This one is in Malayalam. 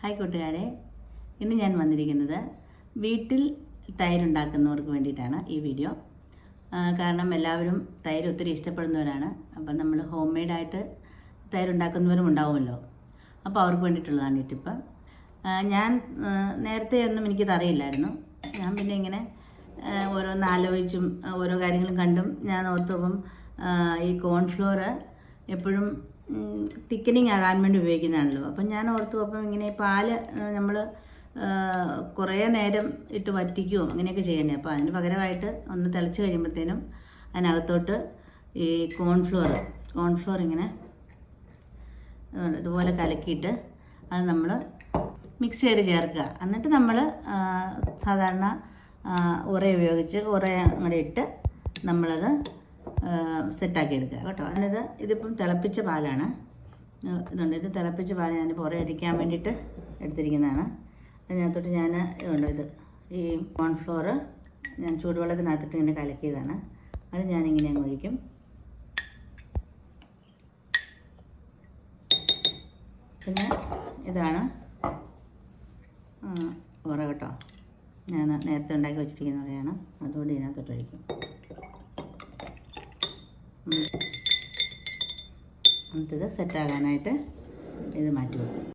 ഹായ് കൂട്ടുകാരെ, ഇന്ന് ഞാൻ വന്നിരിക്കുന്നത് വീട്ടിൽ തൈരുണ്ടാക്കുന്നവർക്ക് വേണ്ടിയിട്ടാണ് ഈ വീഡിയോ. കാരണം എല്ലാവരും തൈര് ഒത്തിരി ഇഷ്ടപ്പെടുന്നവരാണ്. അപ്പം നമ്മൾ ഹോം മെയ്ഡായിട്ട് തൈരുണ്ടാക്കുന്നവരും ഉണ്ടാവുമല്ലോ. അപ്പോൾ അവർക്ക് വേണ്ടിയിട്ടുള്ളതാണ് ഈ ടിപ്പ്. ഞാൻ നേരത്തെ ഒന്നും എനിക്കിത് അറിയില്ലായിരുന്നു. ഞാൻ പിന്നെ ഇങ്ങനെ ഓരോന്ന് ആലോചിച്ചും ഓരോ കാര്യങ്ങളും കണ്ടും ഞാൻ ഓർത്തപ്പം ഈ കോൺഫ്ലോർ എപ്പോഴും തിക്കനിങ് ആകാൻ വേണ്ടി ഉപയോഗിക്കുന്നതാണല്ലോ. അപ്പം ഞാൻ ഓർത്തു, അപ്പം ഇങ്ങനെ പാല് നമ്മൾ കുറേ നേരം ഇട്ട് വറ്റിക്കുകയോ അങ്ങനെയൊക്കെ ചെയ്യണ്ടേ. അപ്പോൾ അതിന് പകരമായിട്ട് ഒന്ന് തിളച്ച് കഴിയുമ്പോഴത്തേനും അതിനകത്തോട്ട് ഈ കോൺഫ്ലോർ ഇങ്ങനെ ഇതുപോലെ കലക്കിയിട്ട് അത് നമ്മൾ മിക്സ് ചെയ്ത് ചേർക്കുക. എന്നിട്ട് നമ്മൾ സാധാരണ ഉറ ഉപയോഗിച്ച് ഉറ അങ്ങോട്ട് ഇട്ട് നമ്മളത് സെറ്റാക്കി എടുക്കുക കേട്ടോ. ഇതിപ്പം തിളപ്പിച്ച പാലാണ്. ഇത് തിളപ്പിച്ച പാൽ ഞാനിപ്പോൾ ഉറയടിക്കാൻ വേണ്ടിയിട്ട് എടുത്തിരിക്കുന്നതാണ്. അതിനകത്തോട്ട് ഞാൻ ഇത് ഈ കോൺഫ്ലോർ ഞാൻ ചൂടുവെള്ളത്തിനകത്തിട്ട് ഇങ്ങനെ കലക്കിയതാണ്. അത് ഞാനിങ്ങനെ അങ്ങ് ഒഴിക്കും. പിന്നെ ഇതാണ് ഉറ കേട്ടോ. ഞാൻ നേരത്തെ ഉണ്ടാക്കി വെച്ചിരിക്കുന്ന ഉറയാണ്. അതുകൊണ്ട് ഇതിനകത്തോട്ട് ഒഴിക്കും. എന്നിട്ടിത് സെറ്റാകാനായിട്ട് ഇത് മാറ്റി വെക്കും.